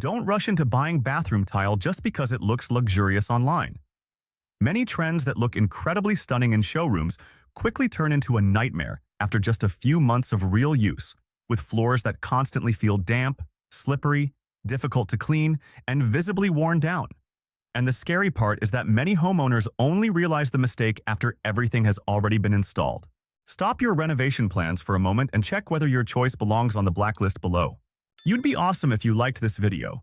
Don't rush into buying bathroom tile just because it looks luxurious online. Many trends that look incredibly stunning in showrooms quickly turn into a nightmare after just a few months of real use, with floors that constantly feel damp, slippery, difficult to clean, and visibly worn down. And the scary part is that many homeowners only realize the mistake after everything has already been installed. Stop your renovation plans for a moment and check whether your choice belongs on the blacklist below. You'd be awesome if you liked this video.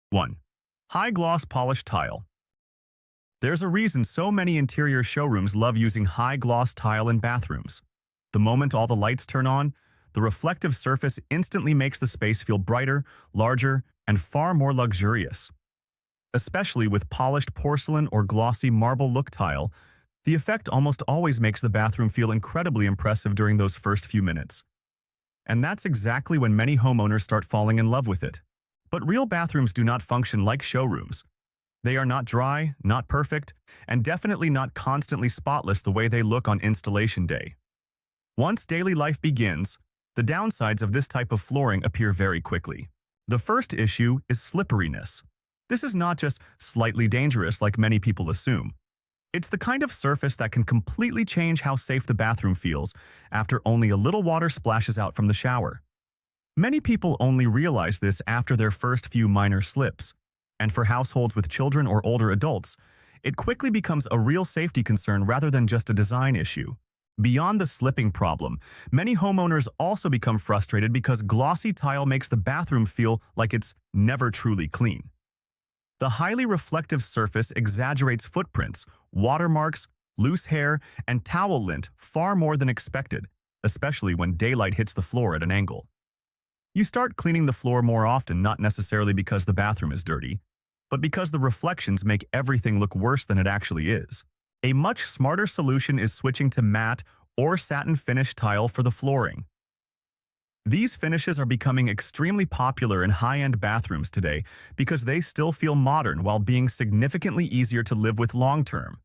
One, high-gloss polished tile. There's a reason so many interior showrooms love using high-gloss tile in bathrooms. The moment all the lights turn on, the reflective surface instantly makes the space feel brighter, larger, and far more luxurious. Especially with polished porcelain or glossy marble look tile, the effect almost always makes the bathroom feel incredibly impressive during those first few minutes. And that's exactly when many homeowners start falling in love with it. But real bathrooms do not function like showrooms. They are not dry, not perfect, and definitely not constantly spotless the way they look on installation day. Once daily life begins, the downsides of this type of flooring appear very quickly. The first issue is slipperiness. This is not just slightly dangerous like many people assume. It's the kind of surface that can completely change how safe the bathroom feels after only a little water splashes out from the shower. Many people only realize this after their first few minor slips, and for households with children or older adults, it quickly becomes a real safety concern rather than just a design issue. Beyond the slipping problem, many homeowners also become frustrated because glossy tile makes the bathroom feel like it's never truly clean. The highly reflective surface exaggerates footprints, watermarks, loose hair, and towel lint far more than expected, especially when daylight hits the floor at an angle. You start cleaning the floor more often not necessarily because the bathroom is dirty, but because the reflections make everything look worse than it actually is. A much smarter solution is switching to matte or satin finish tile for the flooring. These finishes are becoming extremely popular in high-end bathrooms today because they still feel modern while being significantly easier to live with long-term.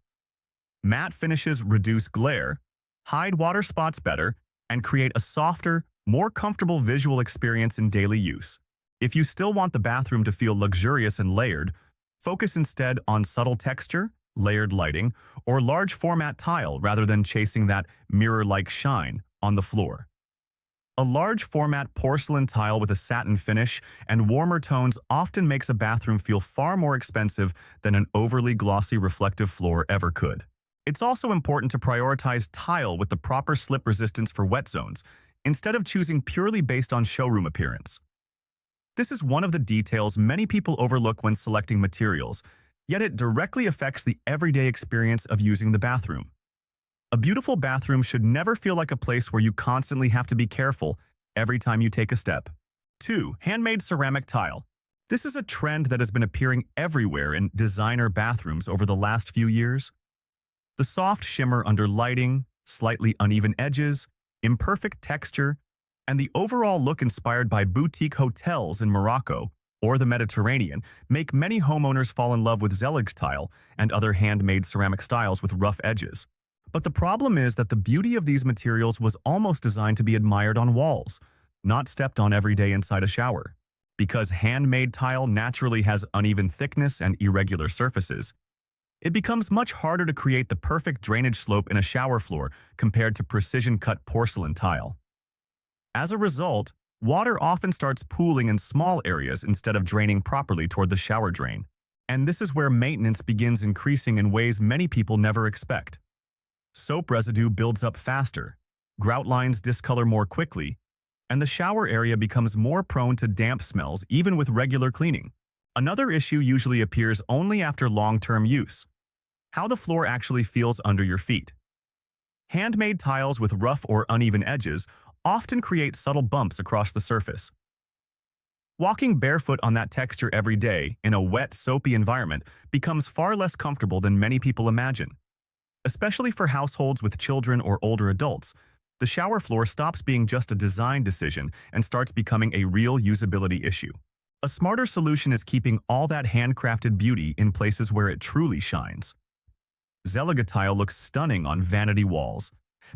Matte finishes reduce glare, hide water spots better, and create a softer, more comfortable visual experience in daily use. If you still want the bathroom to feel luxurious and layered, focus instead on subtle texture, layered lighting, or large format tile rather than chasing that mirror-like shine on the floor. A large format porcelain tile with a satin finish and warmer tones often makes a bathroom feel far more expensive than an overly glossy reflective floor ever could. It's also important to prioritize tile with the proper slip resistance for wet zones, instead of choosing purely based on showroom appearance. This is one of the details many people overlook when selecting materials, yet it directly affects the everyday experience of using the bathroom. A beautiful bathroom should never feel like a place where you constantly have to be careful every time you take a step. 2. Handmade ceramic tile. This is a trend that has been appearing everywhere in designer bathrooms over the last few years. The soft shimmer under lighting, slightly uneven edges, imperfect texture, and the overall look inspired by boutique hotels in Morocco or the Mediterranean make many homeowners fall in love with Zelig tile and other handmade ceramic styles with rough edges. But the problem is that the beauty of these materials was almost designed to be admired on walls, not stepped on every day inside a shower. Because handmade tile naturally has uneven thickness and irregular surfaces, it becomes much harder to create the perfect drainage slope in a shower floor compared to precision-cut porcelain tile. As a result, water often starts pooling in small areas instead of draining properly toward the shower drain. And this is where maintenance begins increasing in ways many people never expect. Soap residue builds up faster, grout lines discolor more quickly, and the shower area becomes more prone to damp smells even with regular cleaning. Another issue usually appears only after long-term use: how the floor actually feels under your feet. Handmade tiles with rough or uneven edges often create subtle bumps across the surface. Walking barefoot on that texture every day in a wet, soapy environment becomes far less comfortable than many people imagine. Especially for households with children or older adults, the shower floor stops being just a design decision and starts becoming a real usability issue. A smarter solution is keeping all that handcrafted beauty in places where it truly shines. Zeliga tile looks stunning on vanity walls,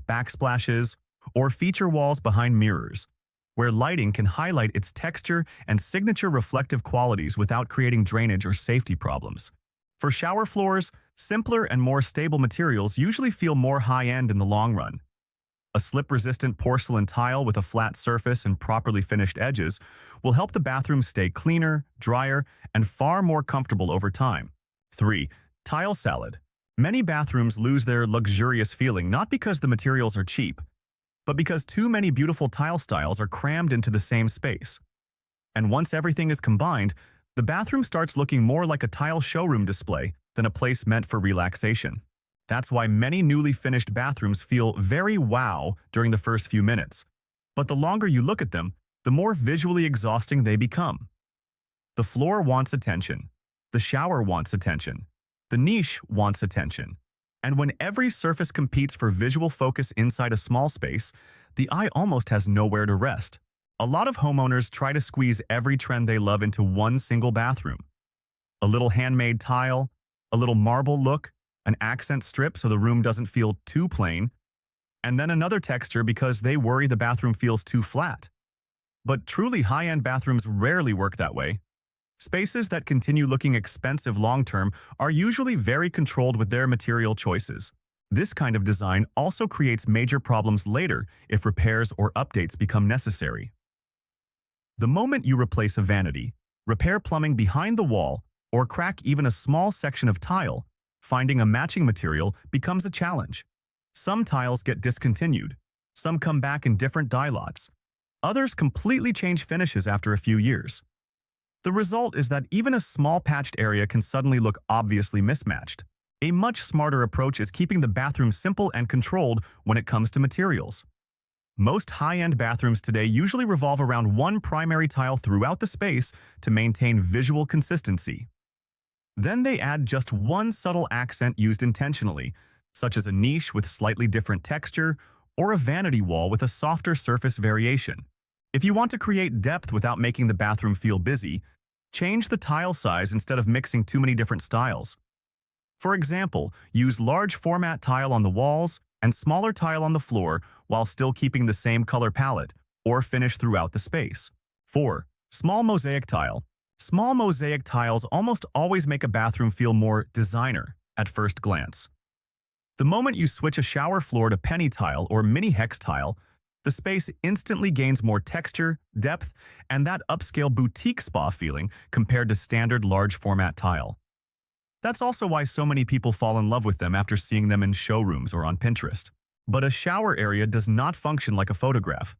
backsplashes, or feature walls behind mirrors, where lighting can highlight its texture and signature reflective qualities without creating drainage or safety problems. For shower floors, simpler and more stable materials usually feel more high-end in the long run. A slip-resistant porcelain tile with a flat surface and properly finished edges will help the bathroom stay cleaner, drier, and far more comfortable over time. 3. Tile salad. Many bathrooms lose their luxurious feeling not because the materials are cheap, but because too many beautiful tile styles are crammed into the same space. And once everything is combined, the bathroom starts looking more like a tile showroom display than a place meant for relaxation. That's why many newly finished bathrooms feel very wow during the first few minutes. But the longer you look at them, the more visually exhausting they become. The floor wants attention. The shower wants attention. The niche wants attention. And when every surface competes for visual focus inside a small space, the eye almost has nowhere to rest. A lot of homeowners try to squeeze every trend they love into one single bathroom. A little handmade tile, a little marble look, an accent strip so the room doesn't feel too plain, and then another texture because they worry the bathroom feels too flat. But truly high-end bathrooms rarely work that way. Spaces that continue looking expensive long-term are usually very controlled with their material choices. This kind of design also creates major problems later if repairs or updates become necessary. The moment you replace a vanity, repair plumbing behind the wall, or crack even a small section of tile, finding a matching material becomes a challenge. Some tiles get discontinued, some come back in different dye lots, others completely change finishes after a few years. The result is that even a small patched area can suddenly look obviously mismatched. A much smarter approach is keeping the bathroom simple and controlled when it comes to materials. Most high-end bathrooms today usually revolve around one primary tile throughout the space to maintain visual consistency. Then they add just one subtle accent used intentionally, such as a niche with slightly different texture or a vanity wall with a softer surface variation. If you want to create depth without making the bathroom feel busy, change the tile size instead of mixing too many different styles. For example, use large format tile on the walls and smaller tile on the floor while still keeping the same color palette or finish throughout the space. 4. Small mosaic tile. Small mosaic tiles almost always make a bathroom feel more designer at first glance. The moment you switch a shower floor to penny tile or mini hex tile, the space instantly gains more texture, depth, and that upscale boutique spa feeling compared to standard large format tile. That's also why so many people fall in love with them after seeing them in showrooms or on Pinterest. But a shower area does not function like a photograph.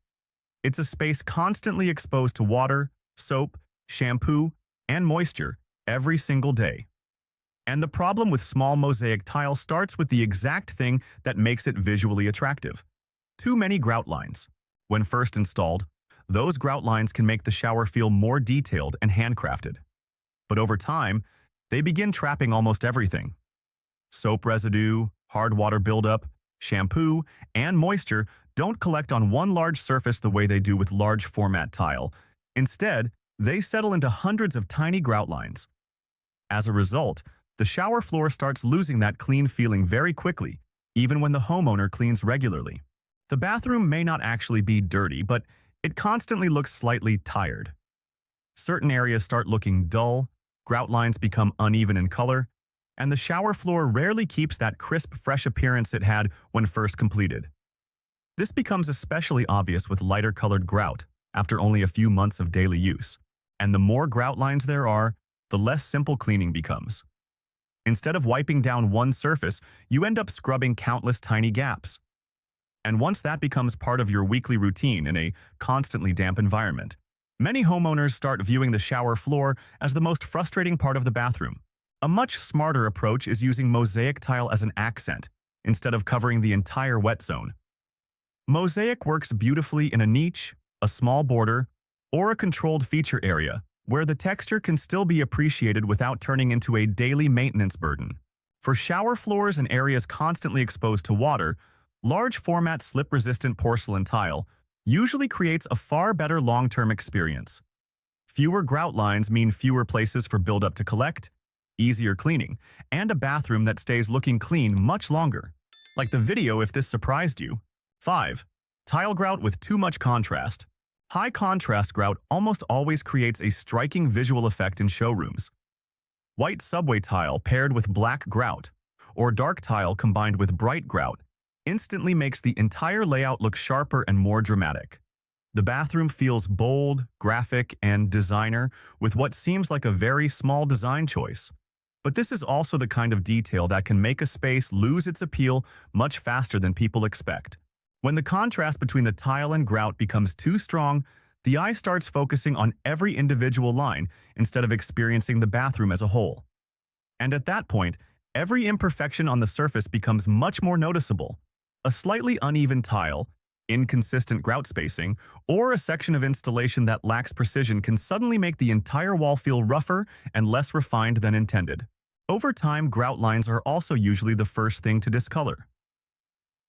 It's a space constantly exposed to water, soap, shampoo, and moisture every single day. And the problem with small mosaic tile starts with the exact thing that makes it visually attractive. Too many grout lines. When first installed, those grout lines can make the shower feel more detailed and handcrafted. But over time, they begin trapping almost everything. Soap residue, hard water buildup, shampoo, and moisture don't collect on one large surface the way they do with large format tile. Instead, they settle into hundreds of tiny grout lines. As a result, the shower floor starts losing that clean feeling very quickly, even when the homeowner cleans regularly. The bathroom may not actually be dirty, but it constantly looks slightly tired. Certain areas start looking dull, grout lines become uneven in color, and the shower floor rarely keeps that crisp, fresh appearance it had when first completed. This becomes especially obvious with lighter-colored grout after only a few months of daily use. And the more grout lines there are, the less simple cleaning becomes. Instead of wiping down one surface, you end up scrubbing countless tiny gaps. And once that becomes part of your weekly routine in a constantly damp environment, many homeowners start viewing the shower floor as the most frustrating part of the bathroom. A much smarter approach is using mosaic tile as an accent, instead of covering the entire wet zone. Mosaic works beautifully in a niche, a small border, or a controlled feature area, where the texture can still be appreciated without turning into a daily maintenance burden. For shower floors and areas constantly exposed to water, large format slip-resistant porcelain tile usually creates a far better long-term experience. Fewer grout lines mean fewer places for buildup to collect, easier cleaning, and a bathroom that stays looking clean much longer. Like the video if this surprised you. 5. Tile grout with too much contrast. High contrast grout almost always creates a striking visual effect in showrooms. White subway tile paired with black grout, or dark tile combined with bright grout, instantly makes the entire layout look sharper and more dramatic. The bathroom feels bold, graphic, and designer with what seems like a very small design choice. But this is also the kind of detail that can make a space lose its appeal much faster than people expect. When the contrast between the tile and grout becomes too strong, the eye starts focusing on every individual line instead of experiencing the bathroom as a whole. And at that point, every imperfection on the surface becomes much more noticeable. A slightly uneven tile, inconsistent grout spacing, or a section of installation that lacks precision can suddenly make the entire wall feel rougher and less refined than intended. Over time, grout lines are also usually the first thing to discolor.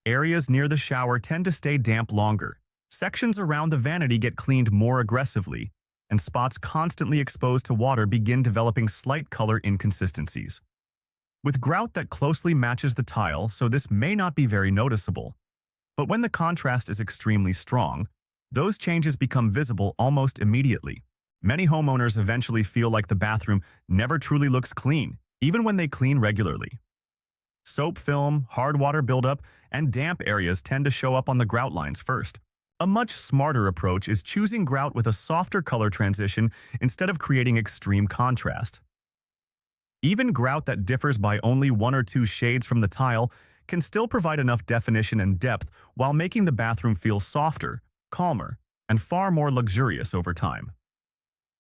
Areas near the shower tend to stay damp longer. Sections around the vanity get cleaned more aggressively, and spots constantly exposed to water begin developing slight color inconsistencies. With grout that closely matches the tile, so this may not be very noticeable. But when the contrast is extremely strong, those changes become visible almost immediately. Many homeowners eventually feel like the bathroom never truly looks clean, even when they clean regularly. Soap film, hard water buildup, and damp areas tend to show up on the grout lines first. A much smarter approach is choosing grout with a softer color transition instead of creating extreme contrast. Even grout that differs by only 1 or 2 shades from the tile can still provide enough definition and depth while making the bathroom feel softer, calmer, and far more luxurious over time.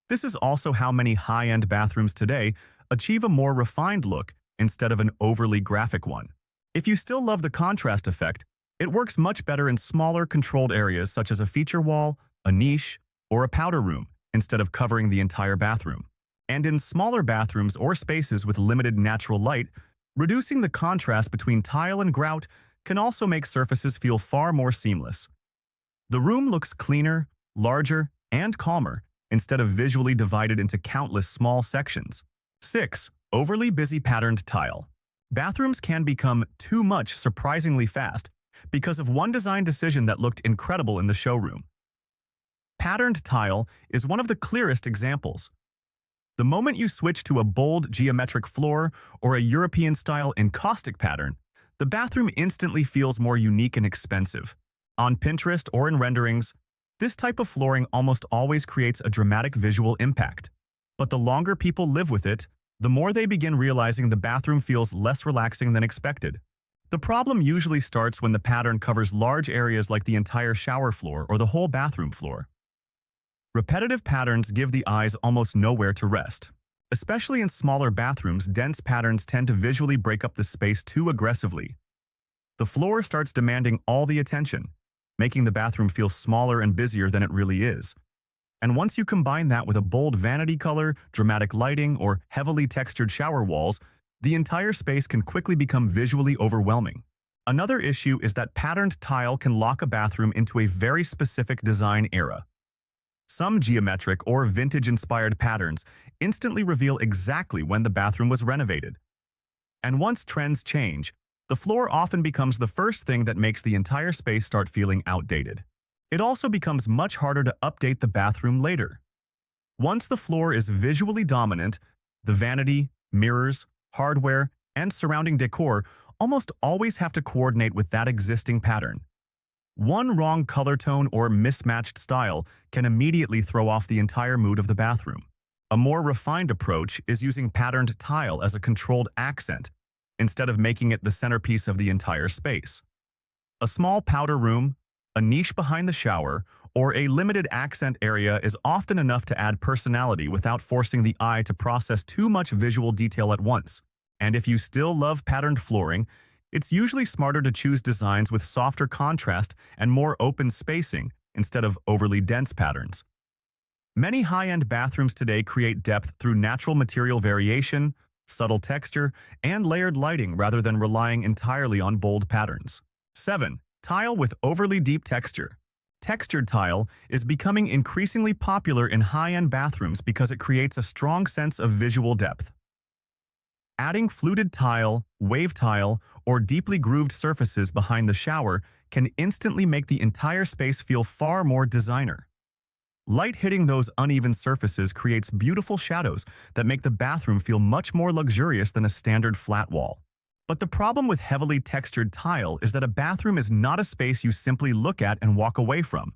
This is also how many high-end bathrooms today achieve a more refined look instead of an overly graphic one. If you still love the contrast effect, it works much better in smaller, controlled areas such as a feature wall, a niche, or a powder room instead of covering the entire bathroom. And in smaller bathrooms or spaces with limited natural light, reducing the contrast between tile and grout can also make surfaces feel far more seamless. The room looks cleaner, larger, and calmer instead of visually divided into countless small sections. 6. Overly busy patterned tile. Bathrooms can become too much surprisingly fast because of one design decision that looked incredible in the showroom. Patterned tile is one of the clearest examples. The moment you switch to a bold geometric floor or a European-style encaustic pattern, the bathroom instantly feels more unique and expensive. On Pinterest or in renderings, this type of flooring almost always creates a dramatic visual impact. But the longer people live with it, the more they begin realizing the bathroom feels less relaxing than expected. The problem usually starts when the pattern covers large areas like the entire shower floor or the whole bathroom floor. Repetitive patterns give the eyes almost nowhere to rest. Especially in smaller bathrooms, dense patterns tend to visually break up the space too aggressively. The floor starts demanding all the attention, making the bathroom feel smaller and busier than it really is. And once you combine that with a bold vanity color, dramatic lighting, or heavily textured shower walls, the entire space can quickly become visually overwhelming. Another issue is that patterned tile can lock a bathroom into a very specific design era. Some geometric or vintage-inspired patterns instantly reveal exactly when the bathroom was renovated. And once trends change, the floor often becomes the first thing that makes the entire space start feeling outdated. It also becomes much harder to update the bathroom later. Once the floor is visually dominant, the vanity, mirrors, hardware, and surrounding decor almost always have to coordinate with that existing pattern. One wrong color tone or mismatched style can immediately throw off the entire mood of the bathroom. A more refined approach is using patterned tile as a controlled accent, instead of making it the centerpiece of the entire space. A small powder room, a niche behind the shower, or a limited accent area is often enough to add personality without forcing the eye to process too much visual detail at once. And if you still love patterned flooring, it's usually smarter to choose designs with softer contrast and more open spacing instead of overly dense patterns. Many high-end bathrooms today create depth through natural material variation, subtle texture, and layered lighting rather than relying entirely on bold patterns. 7. Tile with overly deep texture. Textured tile is becoming increasingly popular in high-end bathrooms because it creates a strong sense of visual depth. Adding fluted tile, wave tile, or deeply grooved surfaces behind the shower can instantly make the entire space feel far more designer. Light hitting those uneven surfaces creates beautiful shadows that make the bathroom feel much more luxurious than a standard flat wall. But the problem with heavily textured tile is that a bathroom is not a space you simply look at and walk away from.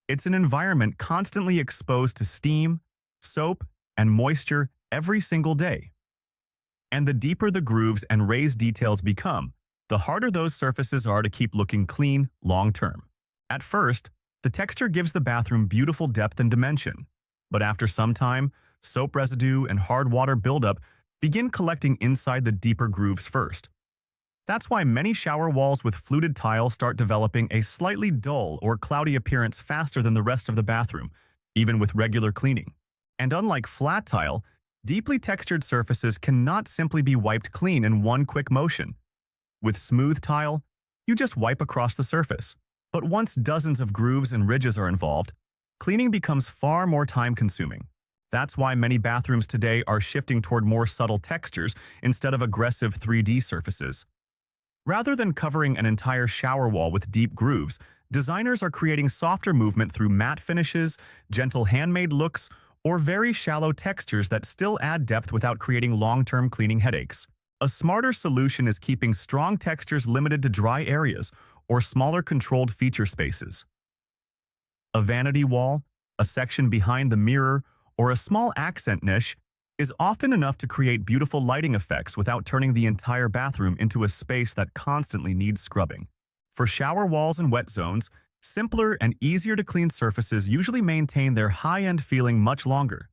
It's an environment constantly exposed to steam, soap, and moisture every single day. And the deeper the grooves and raised details become, the harder those surfaces are to keep looking clean long-term. At first, the texture gives the bathroom beautiful depth and dimension, but after some time, soap residue and hard water buildup begin collecting inside the deeper grooves first. That's why many shower walls with fluted tile start developing a slightly dull or cloudy appearance faster than the rest of the bathroom, even with regular cleaning. And unlike flat tile, deeply textured surfaces cannot simply be wiped clean in one quick motion. With smooth tile, you just wipe across the surface. But once dozens of grooves and ridges are involved, cleaning becomes far more time-consuming. That's why many bathrooms today are shifting toward more subtle textures instead of aggressive 3D surfaces. Rather than covering an entire shower wall with deep grooves, designers are creating softer movement through matte finishes, gentle handmade looks, or very shallow textures that still add depth without creating long-term cleaning headaches. A smarter solution is keeping strong textures limited to dry areas or smaller controlled feature spaces. A vanity wall, a section behind the mirror, or a small accent niche is often enough to create beautiful lighting effects without turning the entire bathroom into a space that constantly needs scrubbing. For shower walls and wet zones, simpler and easier to clean surfaces usually maintain their high-end feeling much longer.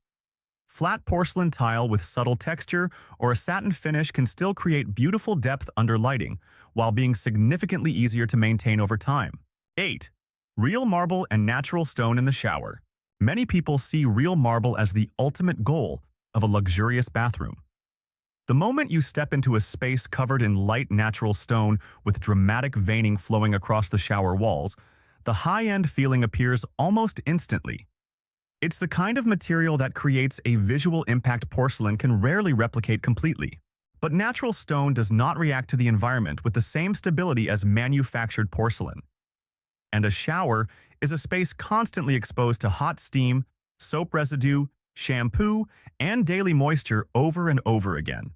Flat porcelain tile with subtle texture or a satin finish can still create beautiful depth under lighting, while being significantly easier to maintain over time. 8. Real marble and natural stone in the shower. Many people see real marble as the ultimate goal of a luxurious bathroom. The moment you step into a space covered in light natural stone with dramatic veining flowing across the shower walls, the high-end feeling appears almost instantly. It's the kind of material that creates a visual impact porcelain can rarely replicate completely. But natural stone does not react to the environment with the same stability as manufactured porcelain. And a shower is a space constantly exposed to hot steam, soap residue, shampoo, and daily moisture over and over again.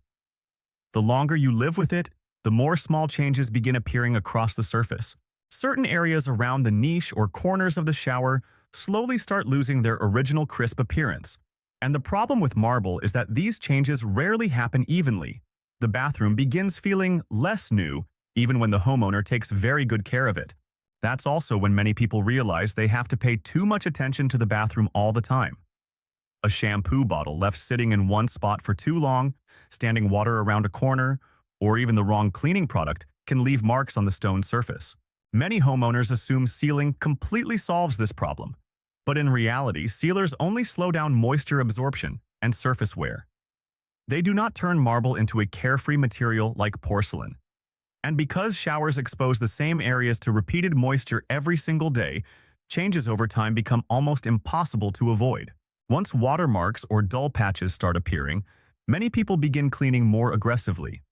The longer you live with it, the more small changes begin appearing across the surface. Certain areas around the niche or corners of the shower slowly start losing their original crisp appearance. And the problem with marble is that these changes rarely happen evenly. The bathroom begins feeling less new, even when the homeowner takes very good care of it. That's also when many people realize they have to pay too much attention to the bathroom all the time. A shampoo bottle left sitting in one spot for too long, standing water around a corner, or even the wrong cleaning product can leave marks on the stone surface. Many homeowners assume sealing completely solves this problem. But in reality, sealers only slow down moisture absorption and surface wear. They do not turn marble into a carefree material like porcelain. And because showers expose the same areas to repeated moisture every single day, changes over time become almost impossible to avoid. Once watermarks or dull patches start appearing, many people begin cleaning more aggressively.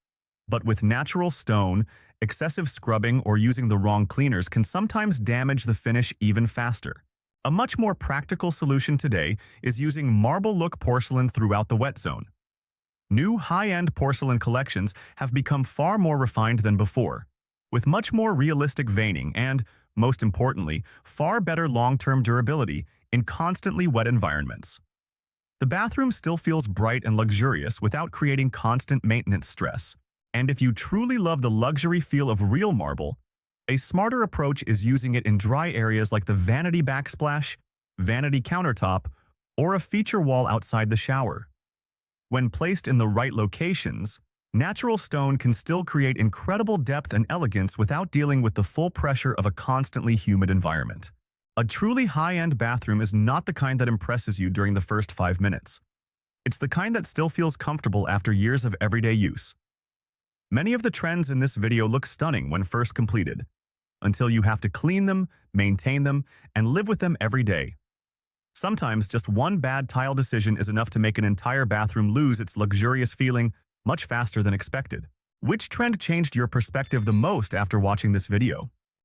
But with natural stone, excessive scrubbing or using the wrong cleaners can sometimes damage the finish even faster. A much more practical solution today is using marble-look porcelain throughout the wet zone. New high-end porcelain collections have become far more refined than before, with much more realistic veining and, most importantly, far better long-term durability in constantly wet environments. The bathroom still feels bright and luxurious without creating constant maintenance stress. And if you truly love the luxury feel of real marble, a smarter approach is using it in dry areas like the vanity backsplash, vanity countertop, or a feature wall outside the shower. When placed in the right locations, natural stone can still create incredible depth and elegance without dealing with the full pressure of a constantly humid environment. A truly high-end bathroom is not the kind that impresses you during the first 5 minutes. It's the kind that still feels comfortable after years of everyday use. Many of the trends in this video look stunning when first completed, until you have to clean them, maintain them, and live with them every day. Sometimes just one bad tile decision is enough to make an entire bathroom lose its luxurious feeling much faster than expected. Which trend changed your perspective the most after watching this video?